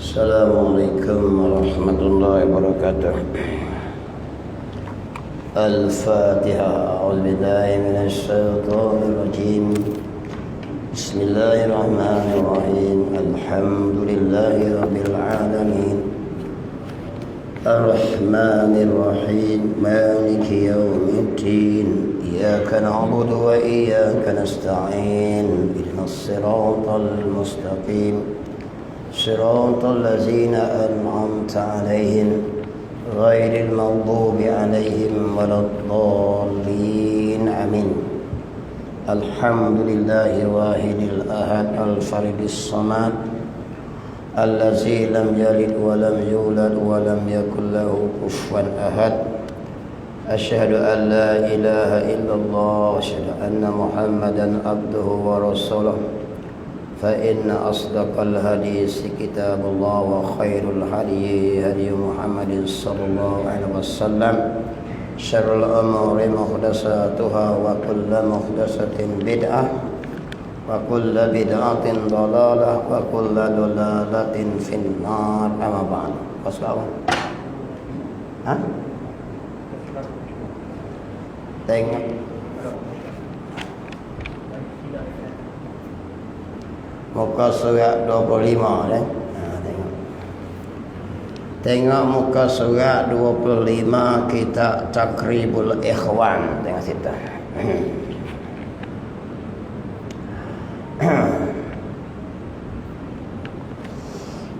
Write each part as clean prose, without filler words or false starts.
Assalamualaikum warahmatullahi wabarakatuh. Al-Fatihah. A'udzubillahi minasyaitonir rajim. Bismillahirrahmanirrahim. Alhamdulillahi rabbil alamin. Ar-Rahmanir Rahim. Maliki yaumiddin. Iyyaka na'budu wa iyyaka nasta'in. Ihdinas siratal mustaqim. صراط الذين أنعمت عليهم غير المغضوب عليهم ولا الضالين آمين. الحمد لله الواحد الأحد الفرد الصمد الذي لم يلد ولم يولد ولم يكن له كفوا أحد. أشهد أن لا إله إلا الله وأشهد أن محمدا عبده ورسوله. فإن أصدق الحديث كتاب الله وخير الهدي هدي محمد صلى الله عليه وسلم. شر الأمور محدثاتها وكل محدثة بدعة وكل بدعة ضلالة وكل ضلالة في النار. أما بعد. Tengok muka surat 25 tengok. Tengok muka surat 25 kita Takribul Ikhwan. Tengok situ.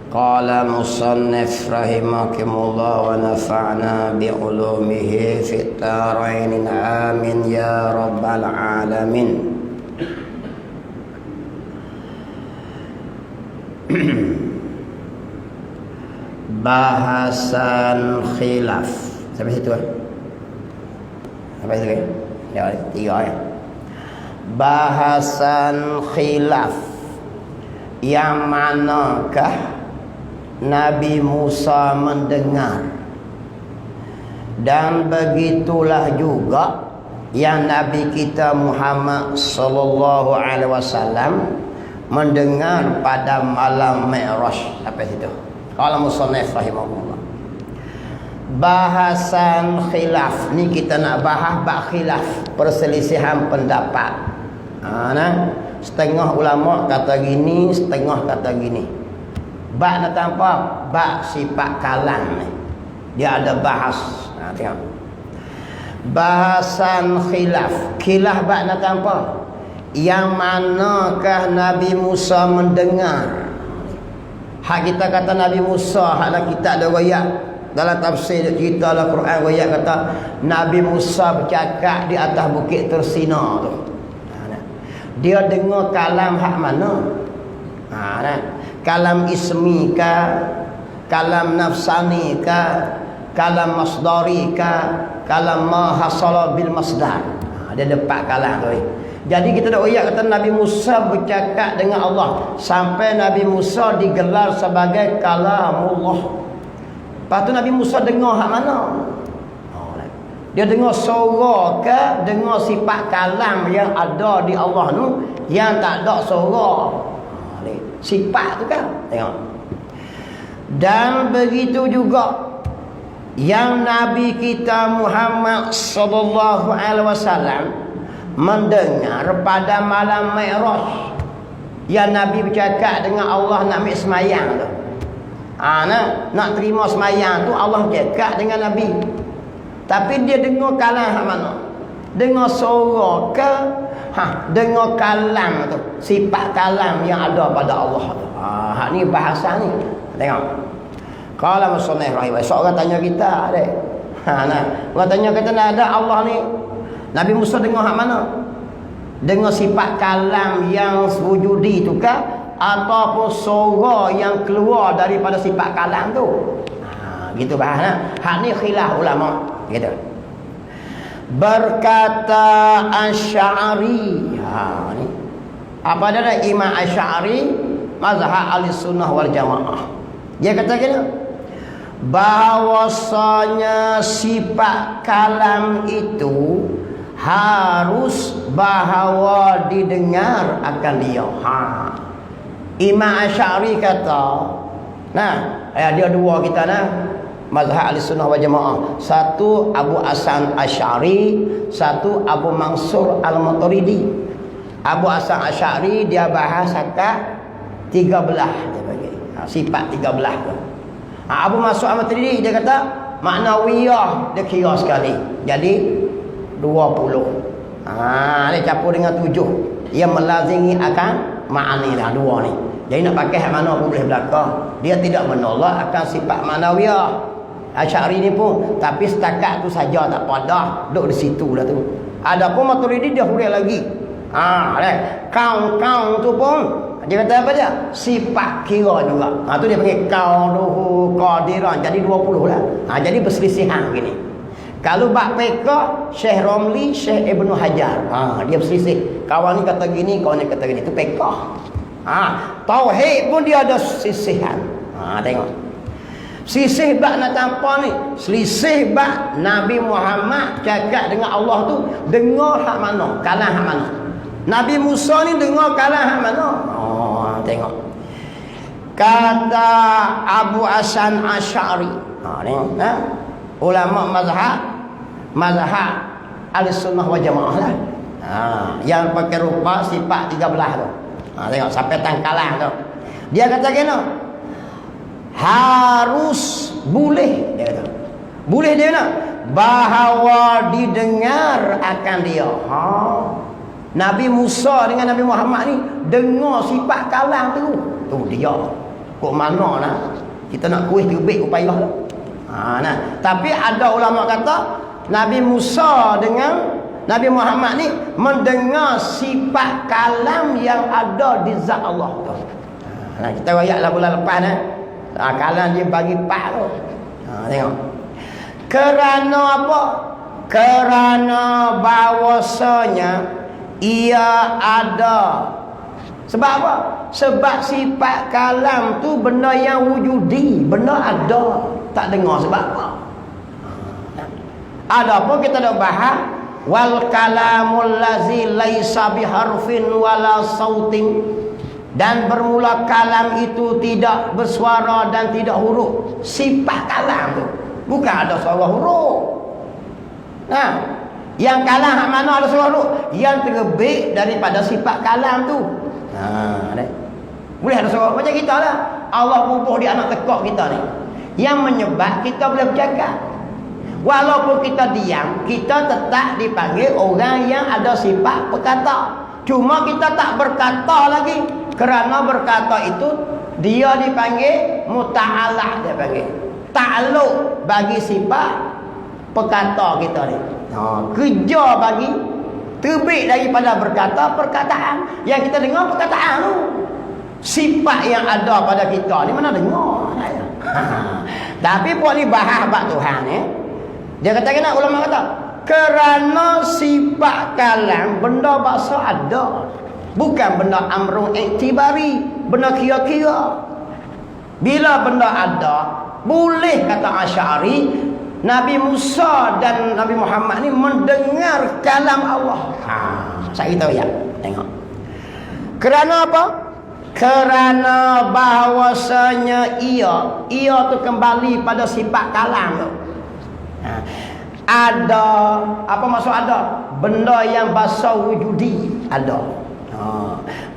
Qala musannif rahimakumullah wa nafa'na bi'ulumihi fit darain amin ya rabbal alamin. Bahasan khilaf sampai situ kan? Sampai situ kan? Ya, 3 ayat. Bahasan khilaf yang manakah Nabi Musa mendengar, dan begitulah juga yang Nabi kita Muhammad sallallahu alaihi wasallam mendengar pada malam Mi'raj. Sampai situ. Qala musannif rahimahullah. Bahasan khilaf ni kita nak bahas bab khilaf, perselisihan pendapat. Setengah ulama kata gini, setengah kata gini. Bab nak apa? Bab sifat kalam ni. Dia ada bahas. Tengok. Bahasan khilaf. Khilaf bab nak apa? Yang manakah Nabi Musa mendengar? Hak kita kata Nabi Musa, haklah kita ada riwayat dalam tafsir kita dalam Quran, riwayat kata Nabi Musa bercakap di atas bukit Tursina tu. Dia dengar kalam hak mana? Kalam ismi ka, kalam nafsani ka, kalam masdari ka, kalam ma hasala bil masdar. Dia ada 4 kalam tu. Jadi kita dah ayat kata Nabi Musa bercakap dengan Allah, sampai Nabi Musa digelar sebagai kalamullah. Lepas tu Nabi Musa dengar hak mana? Dia dengar suara ke, dengar sifat kalam yang ada di Allah tu, yang tak ada suara. Sifat tu kan. Tengok. Dan begitu juga yang Nabi kita Muhammad sallallahu alaihi wasallam mendengar pada malam Mi'raj, yang Nabi bercakap dengan Allah nak ambil semayang tu. Nak terima semayang tu Allah cakap dengan Nabi. Tapi dia dengar kalam hak mana? Dengar suara ke? Dengar kalam tu, sifat kalam yang ada pada Allah tu. Hak ni bahasa ni. Tengok. Kalau musannif rahimah, seorang tanya kita dek. Orang tanya kata nak ada Allah ni. Nabi Musa dengar hak mana? Dengar sifat kalam yang wujudi tu kah, ataupun suara yang keluar daripada sifat kalam tu? Gitu bahasa. Hak ni khilaf ulama. Gitu. Berkata Asy'ari. Ni. Apa dia? Imam Asy'ari, mazhab Ahlussunnah wal Jamaah. Dia kata gini, bahawasanya sifat kalam itu harus bahawa didengar akan dia. Imam Asy'ari kata Nah, dia dua kita nah. Mazhab Ahlussunnah wal Jamaah. Satu Abu Hasan Asy'ari, satu Abu Mansur Al-Maturidi. Abu Hasan Asy'ari dia bahas akad 13 dia bagi. Sifat 13 tu. Abu Mansur Al-Maturidi dia kata maknawiyah dia kira sekali. Jadi 20. Dia campur dengan 7. Ia melazimi akan ma'ani lah dua ni. Jadi nak pakai hak mana pun boleh belaka. Dia tidak menolak akan sifat maknawiyah. Asy'ari ni pun, tapi setakat tu saja tak pada, duduk di situ lah tu. Adapun Maturidi dia huraikan lagi. Kaun tu pun dia kata apa dia? Sifat kira juga. Tu dia panggil kaunuhu qadiran. Jadi 20 lah. Jadi perselisihan gini. Kalau bab fiqh Syekh Romli, Syekh Ibnu Hajar. Dia berselisih. Kawan ni kata gini, kawan ni kata gini. Itu fiqh. Tauhid pun dia ada sisihan. Tengok. Sisih bak nak tampak ni, selisih bak Nabi Muhammad cakap dengan Allah tu dengar hak mana, kalah hak mana. Nabi Musa ni dengar kalah hak mana. Tengok. Kata Abu Hasan Asy'ari. Tengok. Ulama mazhab Ahlussunnah wal Jamaah lah. Yang pakai rupa sifat 13 tu. Tengok sampai tangkalah tu. Dia kata kena harus boleh dia kata. Boleh dia nak bahawa didengar akan dia. Nabi Musa dengan Nabi Muhammad ni dengar sifat kalam tu. Tu dia. Kok mana nak kita nak kuih tubik upaya tu. Tapi ada ulama kata Nabi Musa dengan Nabi Muhammad ni mendengar sifat kalam yang ada di zat Allah tu. Kita ayatlah bulan lepas kalam dia bagi pak tu. Tengok. Kerana apa? Kerana bahawasanya ia ada. Sebab apa? Sebab sifat kalam tu benda yang wujudi, benda ada. Tak dengar sebab apa? Ada apa kita dah bahas? Wal kalamul lazi laisa biharfin wala sautin. Dan bermula kalam itu tidak bersuara dan tidak huruf. Sifat kalam tu bukan ada suara huruf. Yang kalam hak mana ada suara huruf? Yang terbit daripada sifat kalam tu. Boleh ada suara macam kita lah. Allah bubuh di anak tekak kita ni, yang menyebab kita boleh bercakap. Walaupun kita diam, kita tetap dipanggil orang yang ada sifat berkata. Cuma kita tak berkata lagi. Kerana berkata itu dia dipanggil muta'alah, dia panggil ta'alluq bagi sifat perkata kita ni. Kerja bagi terbit daripada berkata perkataan. Yang kita dengar perkataan tu. Sifat yang ada pada kita ni mana dengar. Tapi puak ni bahas bab Tuhan ni. Dia kata kena ulama kata kerana sifat kalam benda bahasa ada. Bukan benda amrun iktibari, benda kira-kira. Bila benda ada, boleh kata Asy'ari, Nabi Musa dan Nabi Muhammad ni mendengar kalam Allah. Saya tahu ya. Tengok. Kerana apa? Kerana bahawasanya ia tu kembali pada sifat kalam tu. Ada, apa maksud ada? Benda yang bahasa wujudi ada.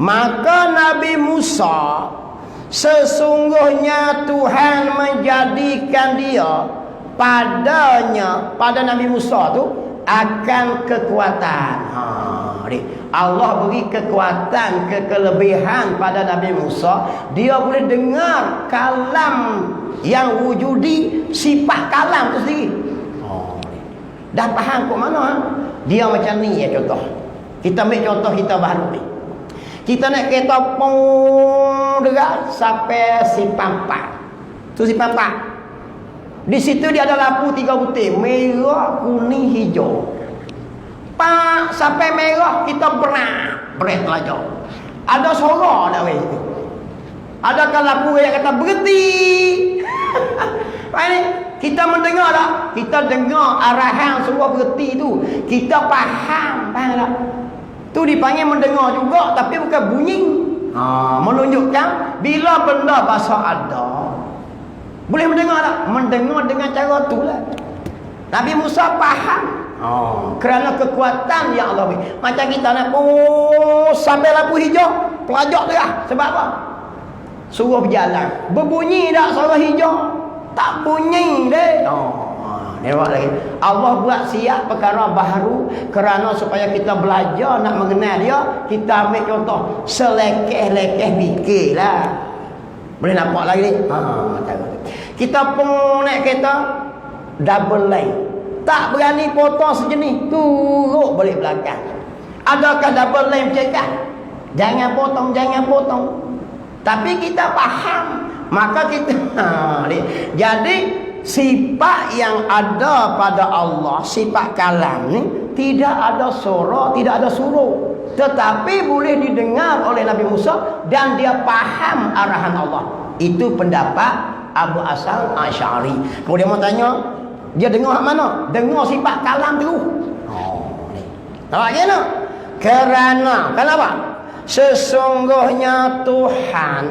Maka Nabi Musa sesungguhnya Tuhan menjadikan dia pada Nabi Musa tu akan kekuatan. Allah beri kekuatan, kelebihan pada Nabi Musa. Dia boleh dengar kalam yang wujudi, sifat kalam tu sendiri. Dah faham kok mana? Dia macam ni ya contoh. Kita ambil contoh kita baru ni. Kita naik kereta pun dekat sampai Simpang 4. Tu Simpang 4. Di situ dia ada lampu 3 butir, merah, kuning, hijau. Pak sampai merah kita berat lajau. Ada suara dak weh. Adakah lampu yang kata berhenti? Ini kita mendengar tak? Kita dengar arahan suruh berhenti tu. Kita faham tak? Tu dipanggil mendengar juga, tapi bukan bunyi. Menunjukkan bila benda bahasa ada, Boleh mendengar tak? Mendengar dengan cara tu lah. Nabi Musa faham. Kerana kekuatan yang Allah beri. Macam kita nak sampai lampu hijau, pelajak tu lah. Sebab apa? Suruh berjalan. Berbunyi tak suara hijau? Tak bunyi deh. Nampak lagi. Allah buat siap perkara baharu kerana supaya kita belajar nak mengenal dia. Kita ambil contoh selekeh-lekeh fikirlah. Boleh nampak lagi ni? Kita pun naik kereta double lane. Tak berani potong sejenis, turut balik belakang. Adakah double lane bercakap? Jangan potong, jangan potong. Tapi kita faham, maka kita jadi sifat yang ada pada Allah, sifat kalam ni tidak ada suara, tidak ada suruh, tetapi boleh didengar oleh Nabi Musa dan dia faham arahan Allah. Itu pendapat Abu Hasan Asy'ari. Kemudian mau tanya, dia dengar mana? Dengar sifat kalam tu. Ni. Nampak ke tak? Kerana kenapa? Sesungguhnya Tuhan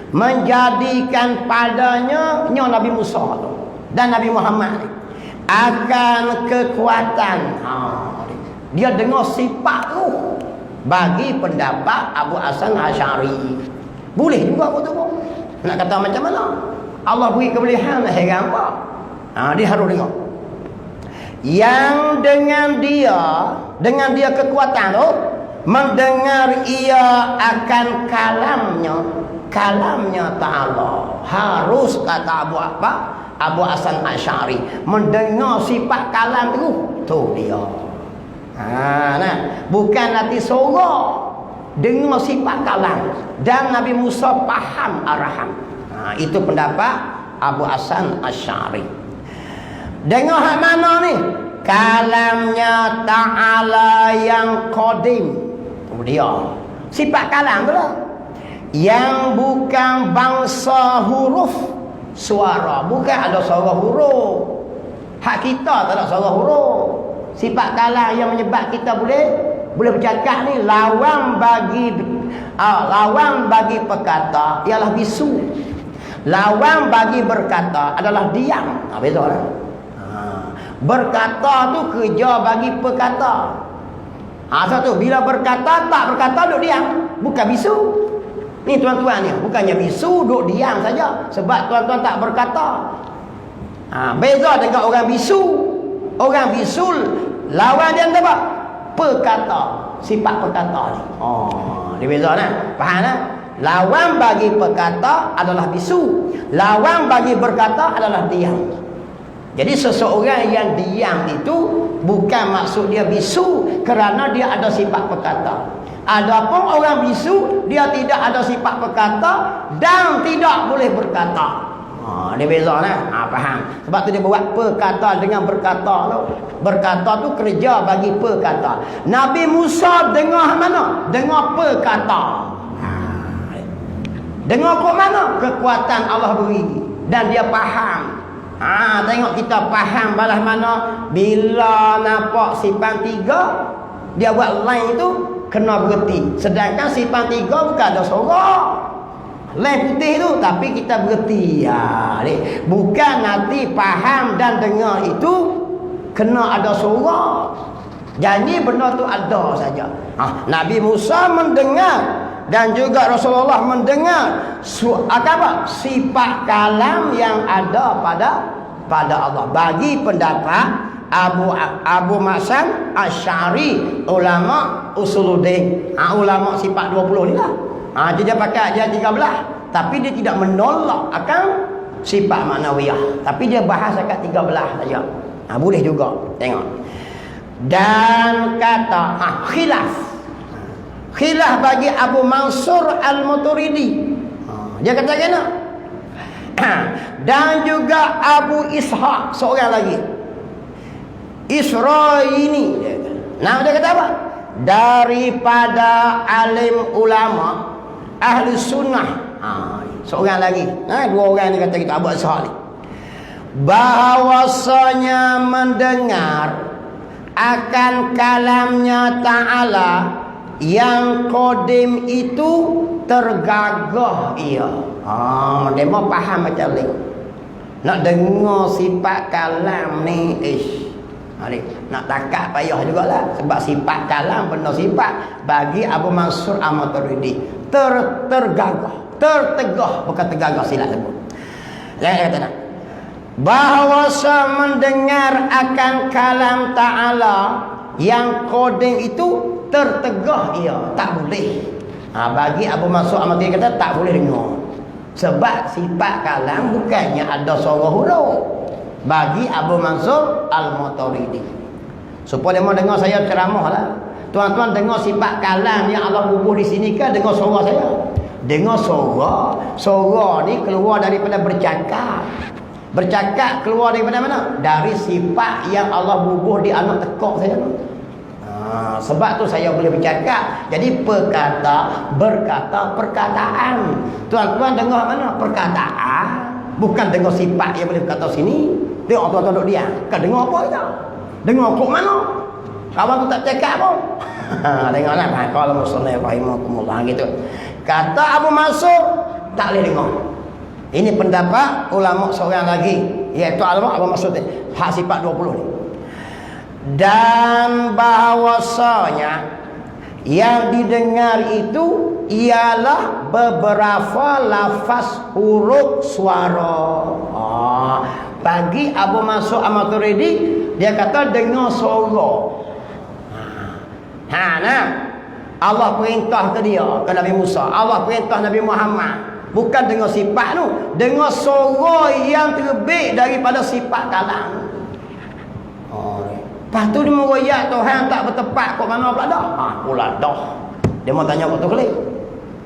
menjadikan padanya Nabi Musa tu dan Nabi Muhammad akan kekuatan. Dia dengar sifat tu. Bagi pendapat Abu Hasan Asy'ari. Boleh juga betul pun. Nak kata macam mana? Allah beri kebolehan, heran apa? Dia harus dengar. Yang dengan dia kekuatan tu, mendengar ia akan kalamnya ta'ala. Harus kata Abu Hasan Asy'ari, mendengar sifat kalam tu dia. Bukan nanti sorok, dengar sifat kalam dan Nabi Musa faham arahan. Itu pendapat Abu Hasan Asy'ari. Dengar hak mana ni? Kalamnya ta'ala yang qadim. Dia sifat kalam tu lah, yang bukan bangsa huruf suara. Bukan ada suara huruf. Hak kita tak ada suara huruf. Sifat kalam yang menyebab kita boleh bercakap ni lawan bagi perkata ialah bisu. Lawan bagi berkata adalah diam. Beza lah. Berkata tu kerja bagi perkata. Satu bila berkata tak berkata duduk diam, bukan bisu. Ni tuan-tuan ni, bukannya bisu duduk diam saja sebab tuan-tuan tak berkata. Beza dengan orang bisu. Orang bisul lawan dia apa? Perkata, sifat perkata ni. Dia beza nah. Faham nah? Lawan bagi perkata adalah bisu. Lawan bagi berkata adalah diam. Jadi seseorang yang diam itu bukan maksud dia bisu kerana dia ada sifat perkata. Adapun orang bisu, dia tidak ada sifat perkata dan tidak boleh berkata. Dia beza lah. Faham? Sebab tu dia buat perkata dengan berkata tu. Berkata tu kerja bagi perkata. Nabi Musa dengar mana? Dengar perkata. Dengar kok mana? Kekuatan Allah beri dan dia faham. Tengok kita faham balas mana. Bila nampak sifat 3, dia buat line itu kena berhenti. Sedangkan sifat 3 bukan ada suara. Line putih tu tapi kita berhenti. Bukan nanti faham dan dengar itu kena ada suara. Jadi benda tu ada saja. Nabi Musa mendengar dan juga Rasulullah mendengar sifat kalam yang ada pada Allah. Bagi pendapat Abu Hasan Asy'ari, ulama usuluddin, ulama sifat 20 ni lah. Dia pakai dia 13, tapi dia tidak menolak akan sifat maknawiyah, tapi dia bahas akan 13 saja. Boleh juga tengok. Dan kata khilaf bagi Abu Mansur Al-Maturidi. Dia kata kena. Dan juga Abu Ishaq, seorang lagi, Isra'ini. Dia kata apa? Daripada alim ulama ahli sunnah. Seorang lagi. Dua orang ni kata kita Abu Ishaq ni. Bahawasanya mendengar akan kalamnya Ta'ala yang qadim itu tergagah ia. Dia mau faham macam ni. Nak dengar sifat kalam ni, nak takak payah jugalah. Sebab sifat kalam benda sifat bagi Abu Mansur Al-Maturidi tergagah, tertegah, bukan tergagah silap sebut. Saya kata nak bahawasa mendengar akan kalam Ta'ala yang koding itu tertegah ia, tak boleh. Bagi Abu Mansur Al-Maturidi kata tak boleh dengar. Sebab sifat kalam bukannya ada suara huruf. Bagi Abu Mansur Al-Maturidi, supaya mau dengar saya ceramah lah. Tuan-tuan dengar sifat kalam yang Allah bubuh di sini kan, dengar suara saya. Dengar suara. Suara ni keluar daripada bercakap. Bercakap keluar daripada mana? Dari sifat yang Allah bubuh di anak tekuk saya. Sebab tu saya boleh bercakap. Jadi berkata perkataan. Tuan-tuan dengar mana? Perkataan. Bukan dengar sifat yang boleh berkata sini. Tengok tuan-tuan duduk diam. Kau dengar apa kita? Dengar kok mana? Kawan tu tak cakap pun. Tengoklah. Kalau muslim rahimakumullah gitu. Kata Abu Mansur tak boleh dengar. Ini pendapat ulama seorang lagi, iaitu ulama Abu Mansur hak sifat 20 ni. Dan bahawasanya yang didengar itu ialah beberapa lafaz huruf suara. Bagi Abu Mansur Al-Maturidi, dia kata dengar suara. Allah perintah ke dia, ke Nabi Musa. Allah perintah Nabi Muhammad. Bukan dengar sifat tu, dengar suara yang terbit daripada sifat kalam. Lepas tu dia meroyak Tuhan tak bertepat kok mana pula dah. Pula dah. Dia mau tanya waktu kali.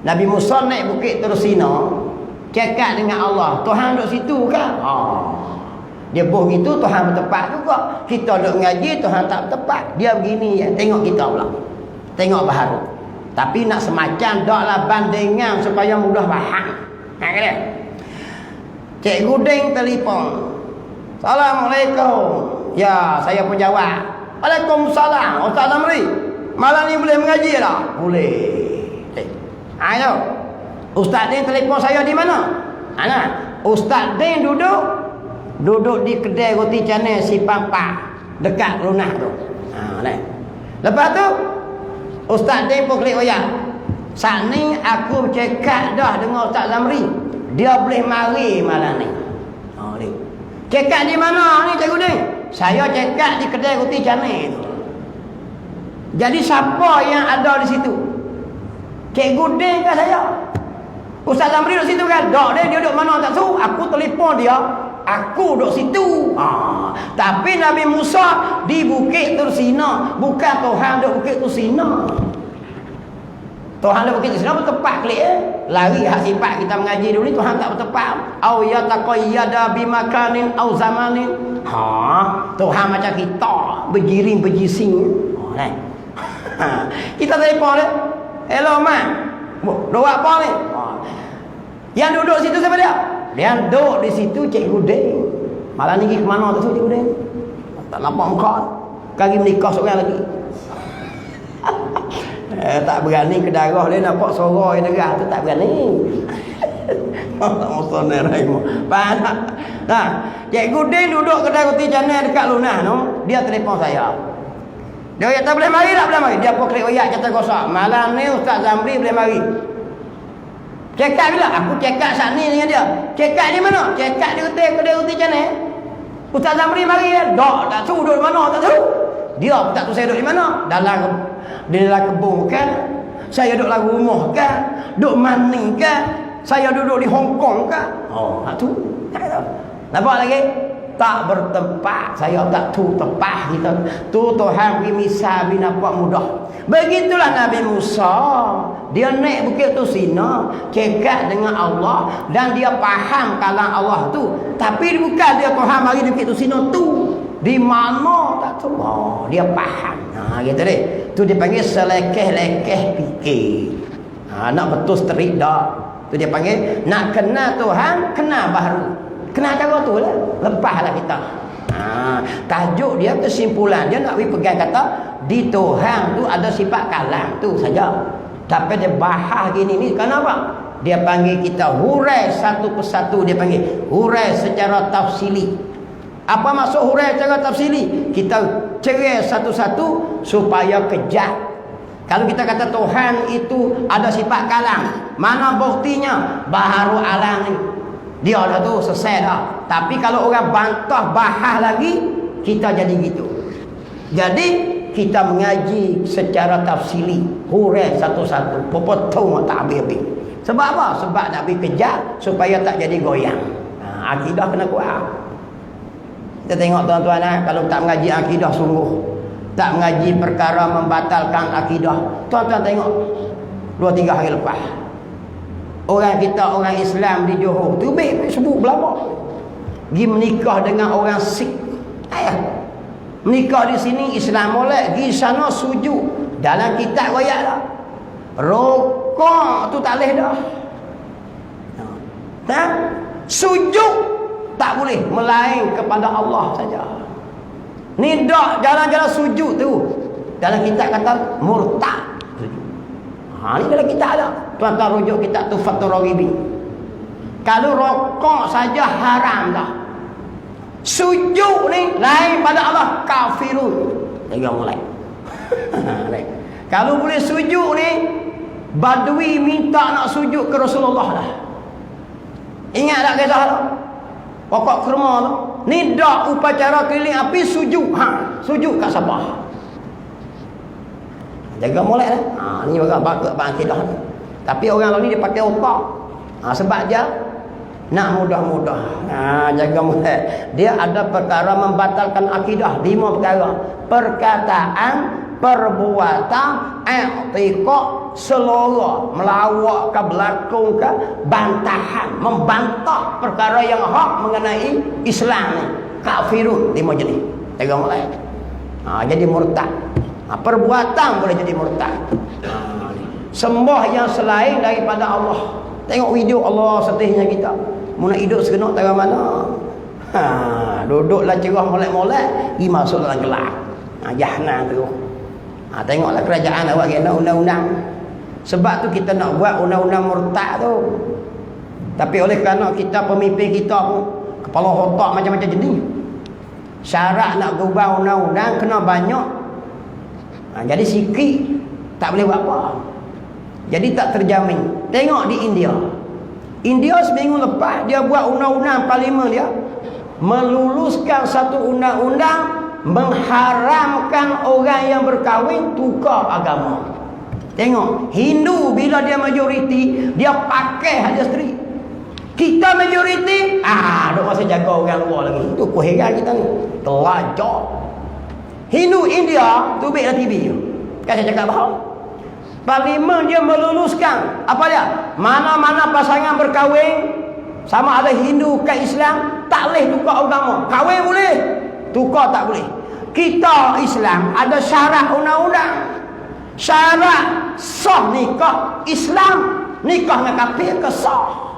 Nabi Musa naik bukit Tursina, cakap dengan Allah, Tuhan duduk situ kan? Dia boh gitu, Tuhan bertepat juga. Kita duduk ngaji, Tuhan tak bertepat. Dia begini ya, tengok kita pula. Tengok baharu. Tapi nak semacam daklah bandingan supaya mudah faham. Kata Cikgu Ding telefon. Assalamualaikum. Ya, saya pun jawab. Waalaikumsalam. Ustaz Zamri, malam ni boleh mengaji tak? Boleh. Ayo. Ustaz Ding telefon saya di mana? Ustaz Ding duduk di kedai roti canai si Pampa dekat Lunah tu. Lepas tu Ustaz Ding pun klik oyak. Saat ni aku cakap dah dengan Ustaz Zamri, dia boleh mari malam ni. Cakap di mana ni Cikgu Ding? Saya cakap di kedai roti canai tu. Jadi siapa yang ada di situ? Cikgu Ding ke saya? Ustaz Zamri duduk situ kan? Tak, dia duduk mana tak tahu. Aku telefon dia, aku duduk situ. Tapi Nabi Musa di Bukit Tursina, bukan Tuhan duduk Bukit Tursina. Tuhan duduk Bukit Tursina bertepat klik lari hak sifat kita mengaji dulu ni, Tuhan tak bertepat. Au yataqayyada bimakanin au zamanin. Tuhan macam kita berjiring berjising. Kita telefon dia. Hello mak. Duduk apa ni? Yang duduk situ siapa dia? Yang duduk di situ Cikgu Ding. Malam ni pergi ke mana tu Cikgu Ding? Tak nampak muka. Kaki menikah seorang lagi. Tak berani ke darah dia, nampak suara yang derah tu tak berani. Tak masa ni Rahimah. Faham tak? Nah, Cikgu Ding duduk kedai roti canai dekat Lunah tu, dia telefon saya. Dia kata boleh mari tak boleh mari. Dia pun klik oyak kata kosak. Malam ni Ustaz Zamri boleh mari. Cekak bila? Aku cekak saat ni dengan dia. Cekak di mana? Cekak di kedai roti canai. Ustaz Zamri mari ya? Tak tahu duduk di mana, tak tahu. Dia pun tak tahu saya duduk di mana. Di dalam kebun kan? Saya duduk dalam rumah kan? Duduk mani kan? Saya duduk di Hong Kong kan? Tak tahu. Tak tahu. Nampak lagi? Tak bertempat. Saya tak tahu tempat kita. Tu Tuhan beri misal beri nampak mudah. Begitulah Nabi Musa. Dia naik Bukit Tursina, cakap dengan Allah, dan dia faham kalam Allah tu. Tapi bukan dia Tuhan mari di Bukit Tursina tu. Di mana tak tahu. Dia faham. Gitu deh. Tu dipanggil selekeh-lekeh fikir. Nak betul strik dah. Tu dia panggil nak kenal Tuhan, kenal baharu. Kenal cara tu lah. Lepaslah kita. Tajuk dia, kesimpulan dia nak pegang kata di Tuhan tu ada sifat kalam tu saja. Tapi dia bahas gini ni kenapa? dia panggil kita hurai satu persatu, dia panggil hurai secara tafsili. Apa maksud hurai secara tafsili? Kita cerai satu-satu supaya kejat. Kalau kita kata Tuhan itu ada sifat kalam, mana buktinya? Baharu alam ni, dia dah tu selesai dah. Tapi kalau orang bantah bahas lagi, kita jadi gitu. Jadi kita mengaji secara tafsili, hurai satu-satu, potong tak habis-habis. Sebab apa? Sebab nak beri kejap supaya tak jadi goyang. Akidah kena kuat. Kita tengok tuan-tuan, kalau tak mengaji akidah sungguh, tak mengaji perkara membatalkan akidah. Tuan-tuan tengok 2-3 hari lepas, orang kita, orang Islam di Johor tu sebut belabak, pergi menikah dengan orang Sikh. Menikah di sini Islam molek, pergi sana sujud. Dalam kitab royak dah, rokok tu tak boleh dah. Sujud tak boleh, melain kepada Allah saja. Ni dak jalan-jalan sujud tu, dalam kitab kata murtad. Ni dalam kitab ada. Tuan-tuan rujuk kitab Tuhfatul Raghibin. Kalau rokok saja haram dah, sujud ni lain pada Allah, kafirun. Jangan mulai. Kalau boleh sujud ni, Badui minta nak sujud ke Rasulullah dah. Ingat tak kisah tu? Pokok kurma tu. Ni dak upacara keliling api sujud. Sujud kat Sabah. Jaga molek dah. Ni orang bakal akidah. Tapi orang lain dia pakai otak. Sebab dia nak mudah-mudah. Jaga molek. Dia ada perkara membatalkan akidah. 5 perkara. Perkataan, perbuatan, i'tiqad, selora, melawak ke, berlakon ke, bantahan, membantah perkara yang hak mengenai Islam ni. Kafirun, 5 jenis. Jaga molek. Jadi murtad. Perbuatan boleh jadi murtad. Sembah yang selain daripada Allah. Tengok video Allah sedihnya kita. Mula hidup segenap tak mana. Duduklah cerah molek-molek, pergi masuk dalam gelap. Jahanam tu. Tengoklah kerajaan awak kena undang-undang. Sebab tu kita nak buat undang-undang murtad tu. Tapi oleh kerana kita pemimpin kita pun kepala otak macam-macam jenis. Syarat nak ubah undang-undang kena banyak. Jadi sikit tak boleh buat apa. Jadi tak terjamin. Tengok di India. India seminggu lepas dia buat undang-undang parlimen dia meluluskan satu undang-undang mengharamkan orang yang berkahwin tukar agama. Tengok, Hindu bila dia majoriti, dia pakai hak dia sendiri. Kita majoriti, duk masa jaga orang luar lagi. Itu keheran kita ni. Telajak. Hindu India tu baiklah TV tu. Kan saya cakap bahawa parlimen dia meluluskan apa dia? Mana-mana pasangan berkahwin sama ada Hindu ke Islam tak boleh tukar agama. Kahwin boleh, tukar tak boleh. Kita Islam ada syarat undang-undang. Syarat sah nikah Islam, nikah dengan kafir ke sah.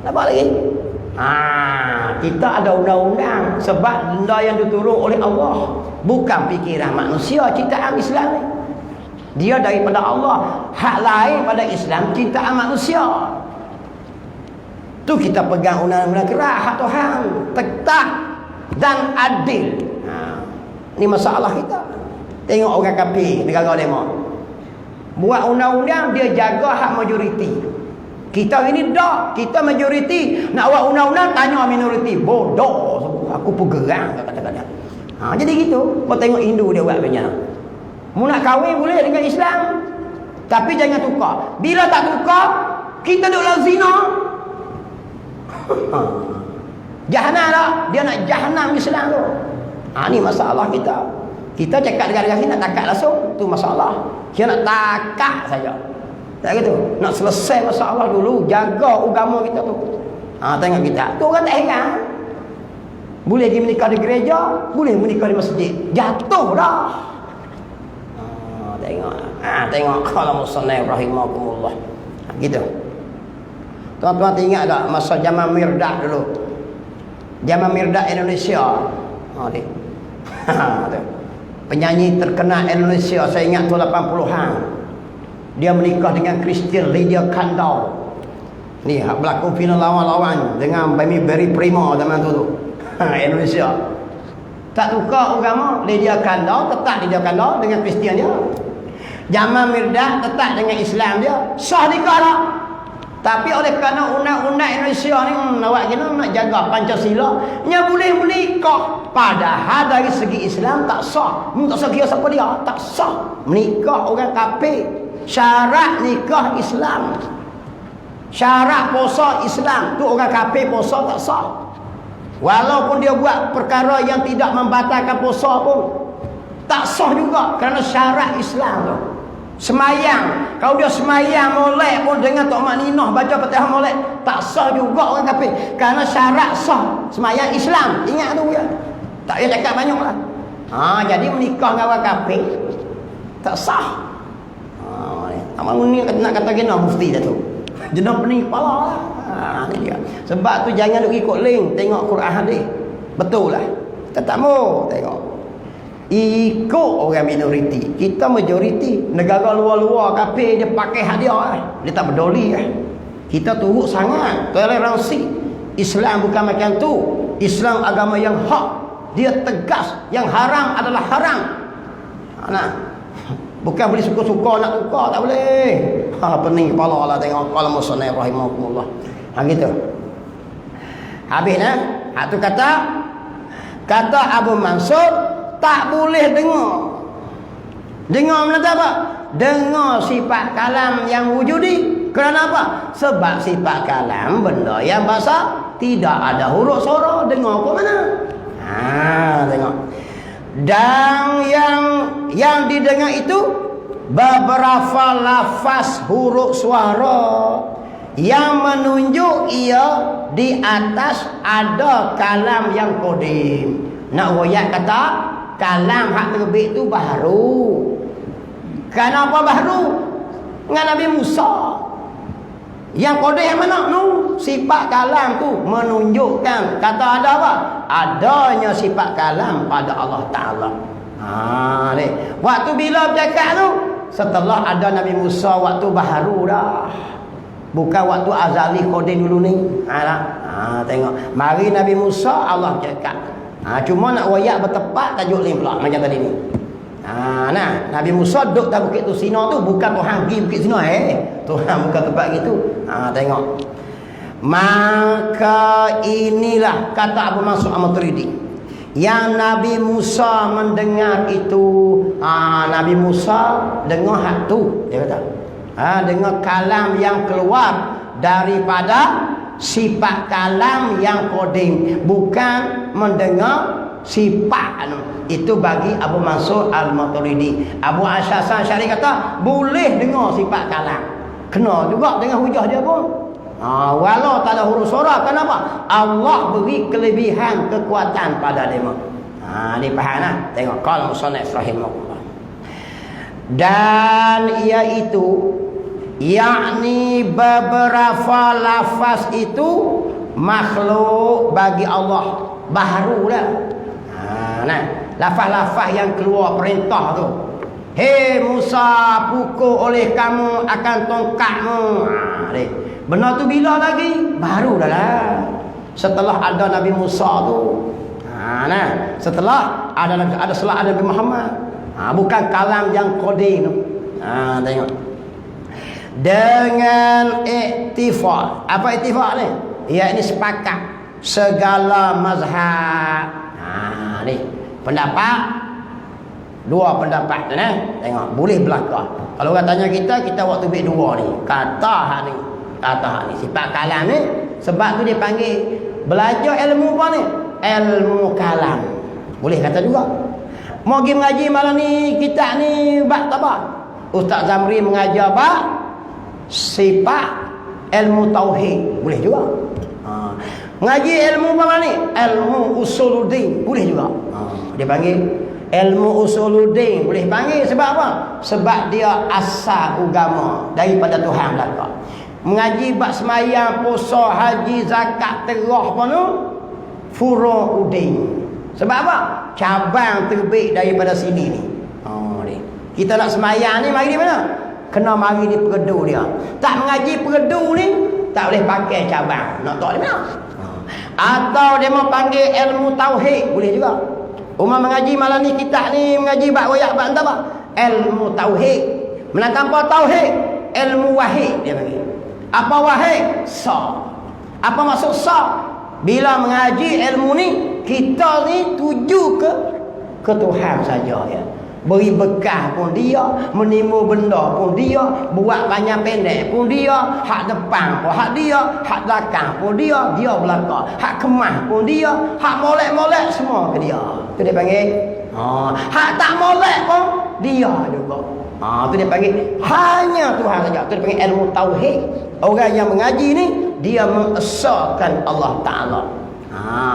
Nampak lagi? Kita ada undang-undang sebab benda yang diturun oleh Allah, bukan fikiran manusia ciptaan Islam ni. Dia daripada Allah. Hak lain pada Islam ciptaan manusia. Tu kita pegang undang-undang keras hak Tuhan, tetap dan adil. Ni masalah kita. Tengok orang kafir negara demo buat undang-undang, dia jaga hak majoriti. Kita ini dak, kita majoriti nak buat undang-undang tanya minoriti. Bodoh, aku pegerang kata-kata. Jadi gitu. Kau tengok Hindu dia buat banyak. Mu nak kahwin boleh dengan Islam, tapi jangan tukar. Bila tak tukar, kita duduklah zina. Jahanam lah. Dia nak jahanam Islam tu. Ni masalah kita. Kita cakap dengan sini nak takat langsung, tu masalah. Dia nak takat saja. Tak gitu. Nak selesai masalah dulu, jaga agama kita tu. Tengok kita. Tu orang tak heran. Boleh pergi menikah di gereja, boleh menikah di masjid. Jatuh dah. Tengok. Tengok kalau musannaf rahimakumullah. Gitu. Tuan-tuan ingat tak masa zaman Mirdad dulu? Zaman Mirdad Indonesia. Penyanyi terkenal Indonesia, saya ingat tu 80-an. Dia menikah dengan Kristian Lydia Kandau. Ni hak berlakon filem lawan-lawan dengan Barry Prima zaman tu. Indonesia. Tak tukar agama, Lydia Kandau tetap Lydia Kandau dengan Kristian dia. Jamal Mirdad tetap dengan Islam dia. Sah nikah tak? Tapi oleh kerana undang-undang Indonesia ni awak kena nak jaga Pancasila, nya boleh menikah. Padahal dari segi Islam tak sah. Tak sah kira siapa dia, tak sah. Menikah orang kafir. Syarat nikah Islam. Syarat puasa Islam. Tu orang kafir puasa tak sah. Walaupun dia buat perkara yang tidak membatalkan puasa pun tak sah juga kerana syarat Islam tu. Semayang, kalau dia semayang molek pun dengan tok mak ninah baca Fatihah molek, tak sah juga orang kafir kerana syarat sah semayang Islam. Ingat tu ya. Tak payah cakap banyaklah. Jadi menikah dengan orang kafir tak sah. Abang ni nak kata kena mufti dah tu. Jenah pening kepala lah. Ni dia. Sebab tu jangan duk ikut link tengok Quran hadis. Betul lah. Kita tak mau tengok. Ikut orang minoriti. Kita majoriti. Negara luar-luar kafir dia pakai hak dia lah. Dia tak peduli lah. Kita turut sangat toleransi. Islam bukan macam tu. Islam agama yang hak. Dia tegas. Yang haram adalah haram. Nah. Bukan boleh suka-suka nak tukar, tak boleh. Pening kepala lah tengok qala musannif rahimahullah. Gitu. Habis nah. Hak tu kata Abu Mansur tak boleh dengar. Dengar mana apa? Dengar sifat kalam yang wujudi. Kerana apa? Sebab sifat kalam benda yang basah, tidak ada huruf suara. Dengar ke mana? Tengok. Dan yang didengar itu beberapa lafaz huruf suara yang menunjuk ia di atas ada kalam yang kodim. Nak royak kata kalam hak terbit tu baharu. Kenapa baharu? Dengan Nabi Musa. Yang kodim yang mana? Sifat kalam tu menunjukkan kata ada apa? Adanya sifat kalam pada Allah Ta'ala. Waktu bila bercakap tu? Setelah ada Nabi Musa, waktu baharu dah. Bukan waktu azali kodim dulu ni. Tengok. Mari Nabi Musa, Allah bercakap. Cuma nak wayak bertepat tajuk lain pula macam tadi ni. Nabi Musa duduk dalam bukit tu Sina tu bukan Tuhan pergi bukit Sina Tuhan bukan tempat gitu. Tengok. Maka inilah kata Abu Mansur Al-Maturidi yang Nabi Musa mendengar itu. Nabi Musa dengar hak tu, dia kata. Dengar kalam yang keluar daripada sifat kalam yang kodim, bukan mendengar sifat itu. Bagi Abu Mansur Al-Maturidi. Abu Asyasan Syari kata boleh dengar sifat kalam, kena juga dengan hujah dia pun. Walau tak ada huruf suara. Kenapa? Allah beri kelebihan kekuatan pada dia. Ni faham lah. Tengok qala musannif rahimahullah. Dan iaitu yakni beberapa lafaz itu makhluk bagi Allah. Baharulah. Lafaz-lafaz yang keluar perintah tu. Hei Musa, pukul oleh kamu akan tongkatmu. Benar tu bila lagi? Baru dah lah. Setelah ada Nabi Musa tu. Setelah ada Nabi Muhammad. Bukan kalam yang kodim tu. Tengok. Dengan iktifak. Apa iktifak ni? Ia ini sepakat segala mazhab. Ni pendapat. Dua pendapat tu tengok boleh belakang. Kalau orang tanya kita waktu bit dua ni. Kata ni sifat kalam ni. Sebab tu dia panggil belajar ilmu apa ni? Ilmu kalam. Boleh kata juga. Mau pergi mengaji malam ni kita ni bab apa? Ustaz Zamri mengajar bab sifat ilmu tauhid. Boleh juga. Mengaji ilmu apa ni? Ilmu usuluddin. Boleh juga. Dia panggil ilmu usuluddin. Boleh panggil sebab apa? Sebab dia asal agama daripada Tuhan belaka. Mengaji bab semayang, puasa, haji, zakat, terah pun furu'uddin. Sebab apa? Cabang terbit daripada sini ni. Kita nak semayang ni mari di mana? kena mari di perdu dia. Tak mengaji perdu ni tak boleh pakai cabang. Nak tahu dia mana? Atau dia mau panggil ilmu tauhid boleh juga. Umar mengaji malam ni kitab ni mengaji bab royak bab entah apa? Ilmu tauhid. Menang tanpa tauhid, ilmu wahid dia panggil. Apa wahid? Sa. Apa maksud sa? Bila mengaji ilmu ni, kita ni tuju ke Tuhan saja ya. Beri bekah pun dia, menimu benda pun dia, buat banyak pendek pun dia, hak depan pun hak dia, hak belakang pun dia belakang, hak kemah pun dia, hak molek-molek semua ke dia. Tu dia panggil. Hak tak molek pun dia juga. Tu dia panggil hanya Tuhan saja. Tu dia panggil ilmu tauhid. Orang yang mengaji ni dia mengesahkan Allah Taala.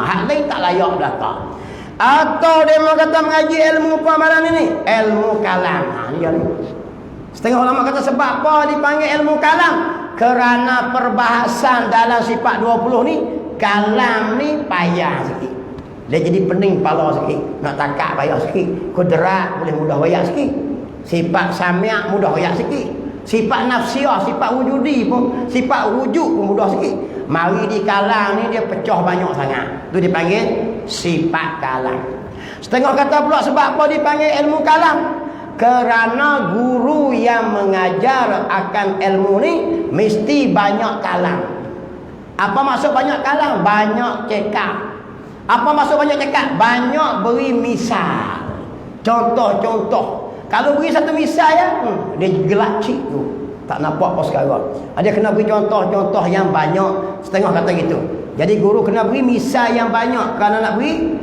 Hak lain tak layak belakang. Atau dia mau kata mengaji ilmu pemahaman ini, ilmu kalam. Dia ni. Setengah ulama kata sebab apa dipanggil ilmu kalam? Kerana perbahasan dalam sifat 20 ni, kalam ni payah sikit. Dia jadi pening kepala sikit, nak takak payah sikit. Kudrat boleh mudah wayak sikit. Sifat sami' mudah wayak sikit. Sifat nafsiyah, sifat wujudi pun, sifat wujud pun mudah sikit. Mari di kalam ni dia pecah banyak sangat. Tu dipanggil sifat kalam. Setengah kata pula sebab apa dipanggil ilmu kalam? Kerana guru yang mengajar akan ilmu ni mesti banyak kalam. Apa maksud banyak kalam? Banyak cakap. Apa maksud banyak cakap? Banyak beri misal. Contoh-contoh. Kalau beri satu misal ya, dia gelak cik tu. Tak nampak apa sekarang. Dia kena beri contoh-contoh yang banyak. Setengah kata gitu. Jadi guru kena beri misal yang banyak. Kerana nak beri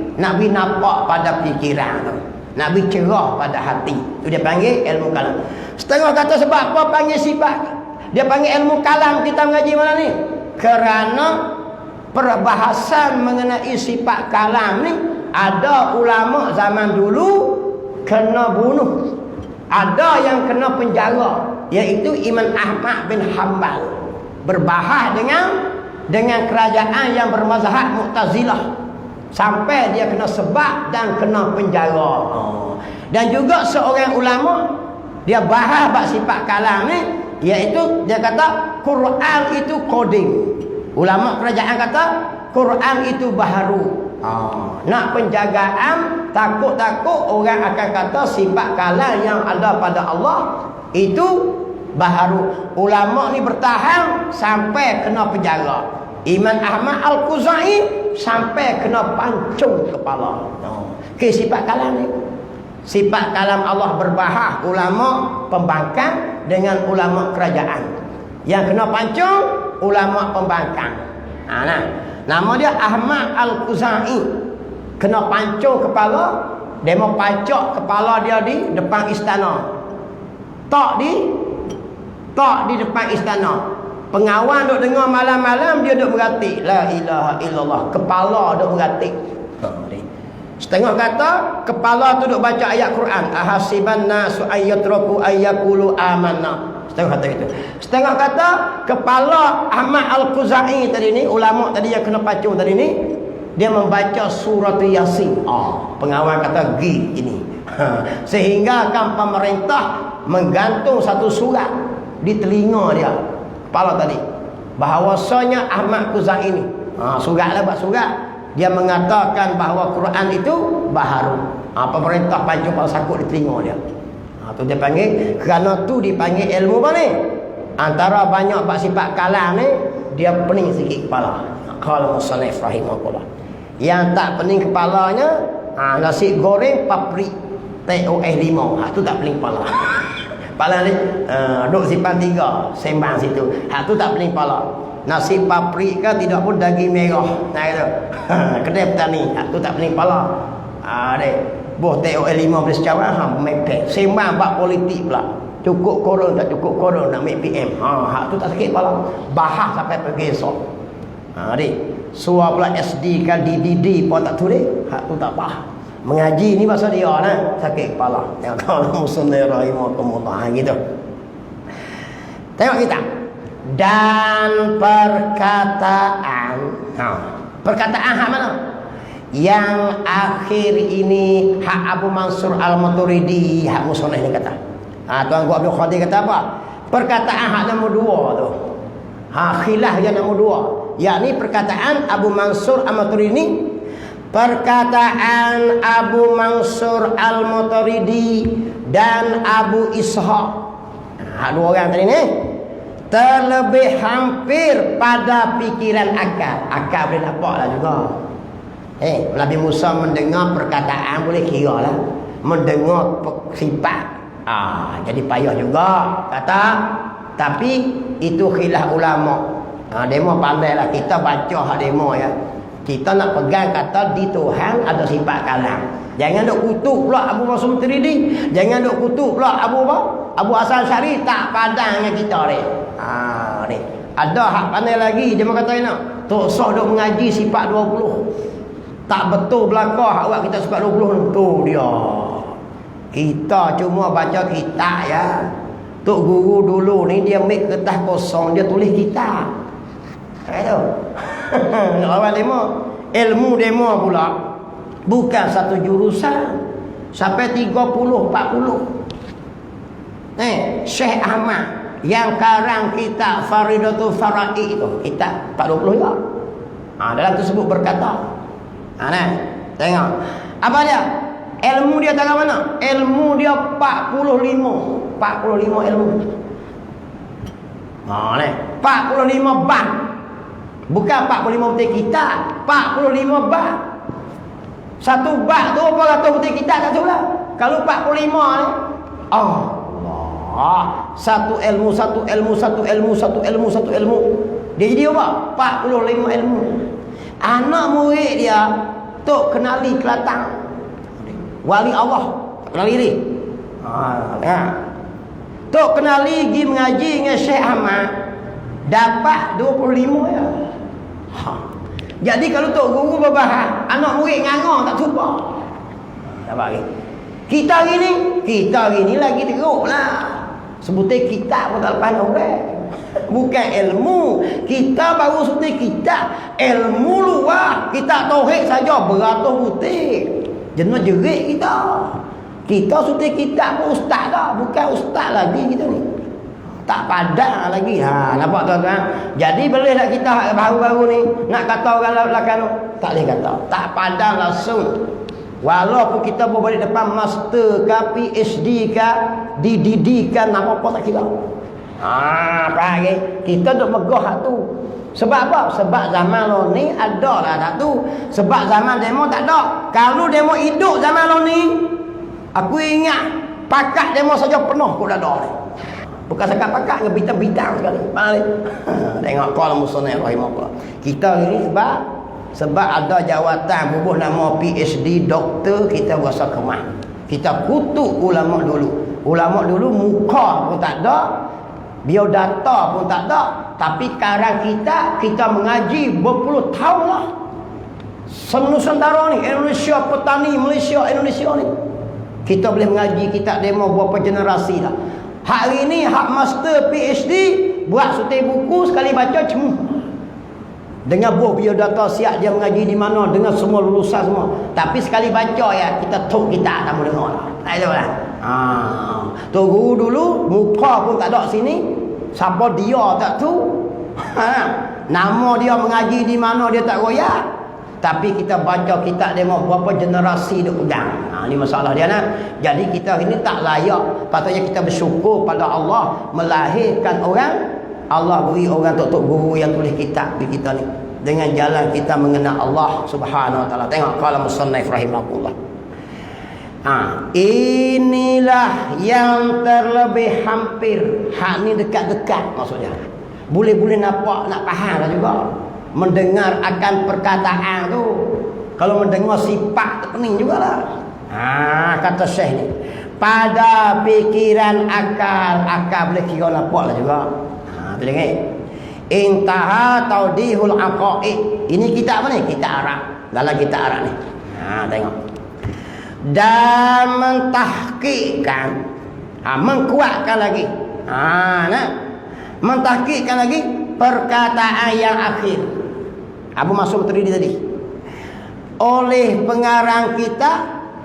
nampak pada fikiran tu. Nak beri cerah pada hati. Itu dia panggil ilmu kalam. Setengah kata sebab apa panggil sifat? Dia panggil ilmu kalam kita mengaji mana ni? Kerana perbahasan mengenai sifat kalam ni, ada ulama zaman dulu kena bunuh. Ada yang kena penjara, iaitu Imam Ahmad bin Hanbal. Berbahas dengan kerajaan yang bermazhab Mu'tazilah. Sampai dia kena sebab dan kena penjara. Dan juga seorang ulama dia bahas bab sifat kalam ni, iaitu dia kata Quran itu coding. Ulama kerajaan kata Quran itu baharu. Nak penjagaan, takut-takut orang akan kata sifat kalam yang ada pada Allah itu baharu. Ulama ni bertahan sampai kena penjara. Imam Ahmad Al-Khuzai sampai kena pancung kepala. Ke sifat kalam ni. Sifat kalam Allah berbahas ulama pembangkang dengan ulama kerajaan. Yang kena pancung ulama pembangkang. Nama dia Ahmad Al-Khuzai. Kena pancung kepala, dia mau pacok kepala dia di depan istana. Tak di depan istana. Pengawal duk dengar malam-malam dia duk beratik la ilaha illallah, kepala duk beratik. Setengah kata kepala tu duk baca ayat Quran, ahasiban nasu ayyatraku ayyaqulu amanna. Setengah kata gitu. Setengah kata kepala Ahmad Al-Khuzai tadi ni, ulama tadi yang kena pacung tadi ni, dia membaca surat Yasin. Pengawal kata ini. Sehingga kan pemerintah menggantung satu surat di telinga dia, kepala tadi, bahawasanya Ahmad Khuzai ini, suratlah buat surat, dia mengatakan bahawa Quran itu baharu. Pemerintah pancung pada sakut di telinga dia. Tu dia panggil, kerana tu dipanggil ilmu apa ni? Antara banyak bab sifat kalam ni, dia pening sikit kepala. Qala musannif rahimahullah. Yang tak pening kepalanya, nasi goreng paprik TOS 5. Tu tak pening kepala. Kepala ni duk simpan 3 sembang situ. Tu tak pening kepala. Nasi paprika tidak pun daging merah. Nah itu. Kedai petani. Tu tak pening kepala. Dek. Boh TOS 5 boleh secara mepek. Sembang bab politik pula. Cukup koron tak cukup koron nak make PM. Tu tak sakit kepala. Bahas sampai pergi esok. Dek. Suara pula SD kan DDD pun tak tulis. Tu tak faham. Mengaji ni bahasa dia lah. Sakit kepala. Yang kalau musnah rahimahumullah gitu. Tengok kita. Dan perkataan. Perkataan hak mana? Yang akhir ini hak Abu Mansur Al-Maturidi, hak musnah ni kata. Tuan Guru Abdul Qadir kata apa? Perkataan hak nombor 2 tu. Khilaf yang nombor 2, yakni perkataan Abu Mansur Al-Maturidi, perkataan Abu Mansur Al-Maturidi dan Abu Ishaq. Dua orang tadi ni terlebih hampir pada pikiran akal. Akal boleh nampak lah juga. Nabi Musa mendengar perkataan boleh kira lah. Mendengar sifat. Jadi payah juga kata. Tapi itu khilaf ulama. Demo pandai lah. Kita baca hak demo ya. Kita nak pegang kata di Tuhan ada sifat kalam. Jangan duk kutuk pula Abu Mansur Maturidi. Jangan duk kutuk pula Abu Hasan Syari. Tak padang dengan kita ni. Ni. Ada hak pandai lagi. Dia kata nak Tok Sok duk mengaji sifat 20. Tak betul belakang hak buat kita sifat 20 tu dia. Kita cuma baca kitab ya. Tok guru dulu ni dia ambil kertas kosong, dia tulis kitab. Itu. Lawan demo, ilmu demo pula bukan satu jurusan sampai 30 40. Syekh Ahmad yang karang kitab Faridatul Faraid itu, kitab 40 juga. Dalam tersebut berkata. Tengok. Apa dia? Ilmu dia tak mana? Ilmu dia 45 ilmu. 45 bab. Bukan 45 betul kitab, 45 bab. Satu bab tu apa kata betul kitab tak tahu lah. Kalau 45 ni, Allah. Satu ilmu. Dia jadi apa? 45 ilmu. Anak murid dia tok kenali Kelantan. Wali Allah kenali dia. Tok kenali pergi mengaji dengan Syekh Ahmad dapat 25 ya. Jadi kalau tok guru berbahas, anak murid ngangor tak cuba. Dapat lagi. Kita hari ni lagi teruklah. Sebutnya kitab pun tak pandang orang. Bukan ilmu. Kita baru sebutnya kitab. Ilmu luar. Kita tauhid saja beratus butir. Jenuh jerit kita. Kita sudah kitab pun ustaz dah. Bukan ustaz lagi kita ni. Tak padan lagi. Nampak tuan-tuan? Jadi boleh tak kita baru-baru ni nak kata orang belakang tu? Tak boleh kata. Tak padan langsung. Walaupun kita berbalik depan master ke PhD ke dididikan apa-apa tak kira. Kita duk megah hak tu. Sebab apa? Sebab zaman lo ni ada lah tak tu. Sebab zaman demo tak ada. Kalau demo hidup zaman lo ni, aku ingat pakat demo saja penuh kau dah ada ni. Bukan sekat pakat dengan bintang-bintang sekali. Tengok kalau musnah rahimahullah. Kita ni sebab ada jawatan bubuh nama PhD doktor, kita berasa kemah. Kita kutuk ulama dulu. Ulama dulu muka pun tak ada, biodata pun tak ada, tapi sekarang kita mengaji berpuluh tahun lah. Nusantara ni, Indonesia, petani Malaysia, Indonesia ni, kita boleh mengaji kitab demo berapa generasi lah. Hari ni hak master PhD buat sutai buku sekali baca cuma dengan buah biodata siap dia mengaji di mana dengan semua lulusan semua. Tapi sekali baca ya kita tok kita tak boleh dengar lah. Tak ada lah. Tu guru dulu muka pun tak ada sini. Siapa dia tak tahu. Nama dia mengaji di mana dia tak royak. Tapi kita baca kitab dia mau berapa generasi dia pegang. Ini masalah dia nak. Jadi kita ini tak layak. Patutnya kita bersyukur pada Allah melahirkan orang. Allah beri orang tok guru yang tulis kitab di kita ni. Dengan jalan kita mengenal Allah Subhanahu wa taala. Tengok kalau musannif rahimahullah. Inilah yang terlebih hampir. Hak ni dekat-dekat maksudnya. Boleh-boleh nampak, nak faham lah juga. Mendengar akan perkataan tu. Kalau mendengar sifat tu pening jugalah. Kata Syekh ni. Pada pikiran akal boleh kira nampak lah juga. Boleh ingat? Intaha taudihul aqaid. Ini kitab apa ni? Kitab Arab. Dalam kitab Arab ni. Tengok. Dan mentahqiqkan, mengkuatkan lagi. Mentahqiqkan lagi perkataan yang akhir. Abu Mansur Maturidi tadi. Oleh pengarang kita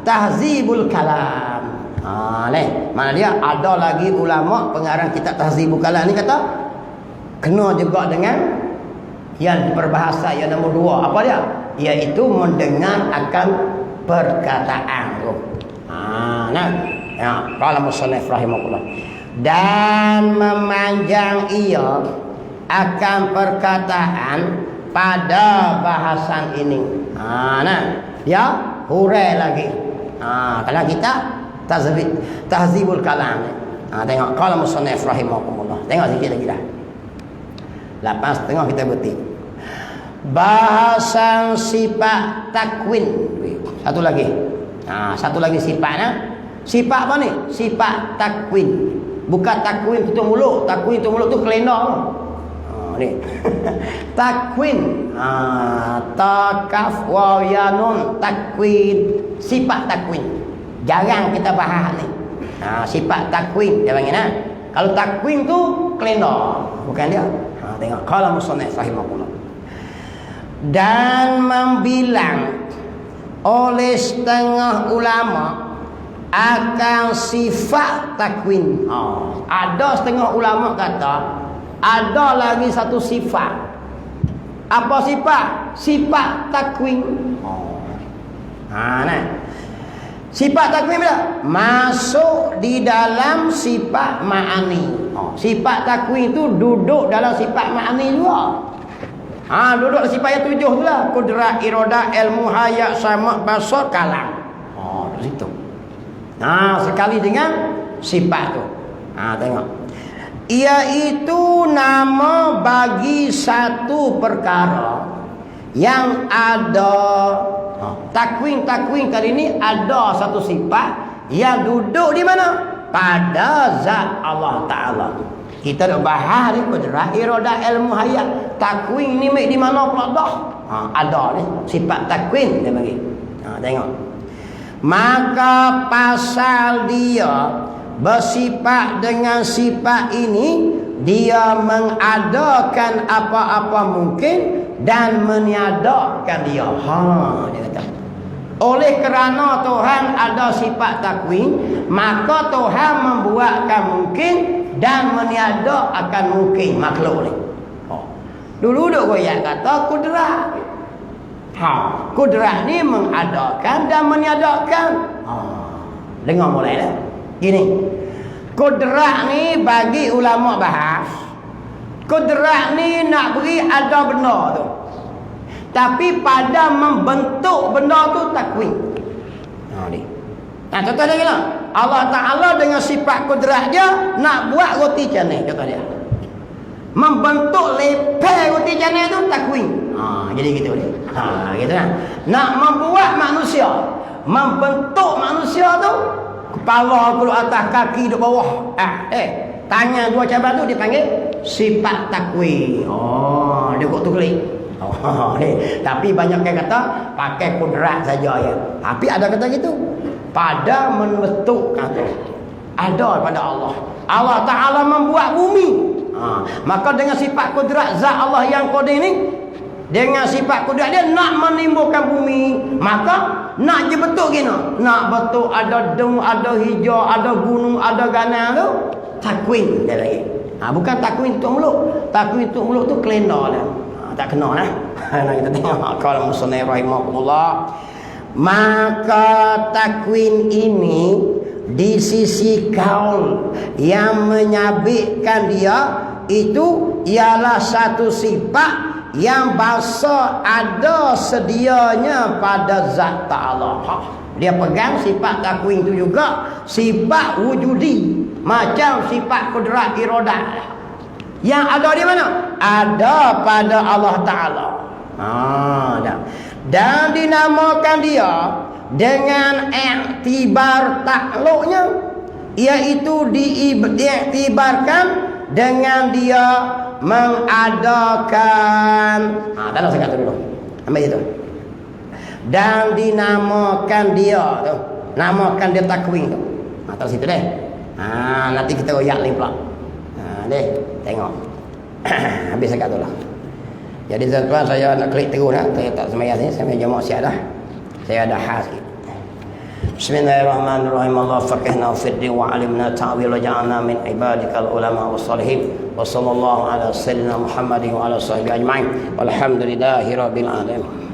Tahzibul Kalam. Mana dia ada lagi ulama pengarang kitab Tahzibul Kalam ni kata kena juga dengan yang berbahasa yang nombor 2. Apa dia? Iaitu mendengar akan perkataan tu. Qala musannif rahimahullah. Dan memanjang ia akan perkataan pada bahasan ini. Ya, hurai lagi. Kalau kita Tahzibul Kalam. Tengok qala musannif rahimahullah. Tengok sikit lagi dah. 8.5 kita betik. Bahasan sifat takwin. Satu lagi. Satu lagi sifatnya. Sifat apa ni? Sifat takwin. Bukan takwin tutup mulut. Takwin tutup mulut tu kelena. Ni. Takwin. Takaf wa ya nun takwin. Sifat takwin. Jarang kita bahas ni. Sifat takwin dia panggil. Kalau takwin tu kelena. Bukan dia. Tengok qala musannif rahimahullah. Dan membilang oleh setengah ulama akan sifat takwin. Ada setengah ulama kata ada lagi satu sifat. Apa sifat? Sifat takwin. Sifat takwin bila? Masuk di dalam sifat ma'ani. Sifat takwin itu duduk dalam sifat ma'ani juga. Duduk dalam sifat yang 7 tu lah. Kudrat, iradah, ilmu, hayat, sama, basar, kalam. Di situ. Sekali dengan sifat tu. Tengok. Iaitu nama bagi satu perkara yang ada. Takwin kali ini ada satu sifat yang duduk di mana? Pada zat Allah Ta'ala. Kita dah bahas ni kudrat, iradah, ilmu, hayat. Takwin ni di mana pula dah? Ada ni sifat takwin dia bagi. Tengok. Maka pasal dia bersifat dengan sifat ini, dia mengadakan apa-apa mungkin dan meniadakan dia. Dia kata. Oleh kerana Tuhan ada sifat takwin, maka Tuhan membuatkan mungkin dan meniadakan mungkin makhluk ni. Dulu duk goyak kata kudrat. Kudrat ni mengadakan dan meniadakan. Dengar mulai dah. Gini. Kudrat ni bagi ulama bahas. Kudrat ni nak beri ada benda tu. Tapi pada membentuk benda tu takwin. Contoh dia kata Allah Ta'ala dengan sifat kudrat dia nak buat roti canai, kata dia. Membentuk lepel roti canai tu takwin. Jadi gitu dia. Gitu kan. Nak membuat manusia, membentuk manusia tu, kepala duduk atas, kaki duduk bawah. Tangan dua cabang tu dipanggil sifat takwin. Dia buat tu klik. Tapi banyak yang kata pakai kudrat saja ya. Tapi ada kata gitu. Pada membentukkan tu. Ada pada Allah. Allah Ta'ala membuat bumi. Maka dengan sifat kudrat zat Allah yang qadir ni, dengan sifat kudrat dia nak menimbulkan bumi, maka nak je betul gini. Nak betul ada deng, ada hijau, ada gunung, ada ganang tu takwin dia lagi. Bukan takwin tutup mulut. Takwin tutup mulut tu kelenda lah. Tak kena lah. Kita tengok kalau musannif rahimahullah. Maka takwin ini di sisi kaul yang menyabitkan dia itu ialah satu sifat yang bahasa ada sedianya pada zat ta'ala. Dia pegang sifat takwin itu juga sifat wujudi, macam sifat kudrat iradah. Yang ada di mana? Ada pada Allah Ta'ala. Dan dinamakan dia dengan iktibar takluknya, iaitu diiktibarkan dengan dia mengadakan. Tak nak sangat dulu. Ambil itu. Dan dinamakan dia tu. Namakan dia takwin tu. Tahu situ deh. Nanti kita royak lagi pula. Deh, tengok. Habis sangat tu lah. Jadi tuan-tuan, saya nak klik terus lah. Saya tak semayang ni, saya main jamaah siap dah. Saya ada hal sikit. Bismillahirrahmanirrahim. Allah faqihna fid din wa 'allimna ta'wil wa ja'alna min ibadikal ulama wassalihin. Wa sallallahu ala sayyidina Muhammadin wa ala sahbihi ajma'in. Walhamdulillahi rabbil alamin.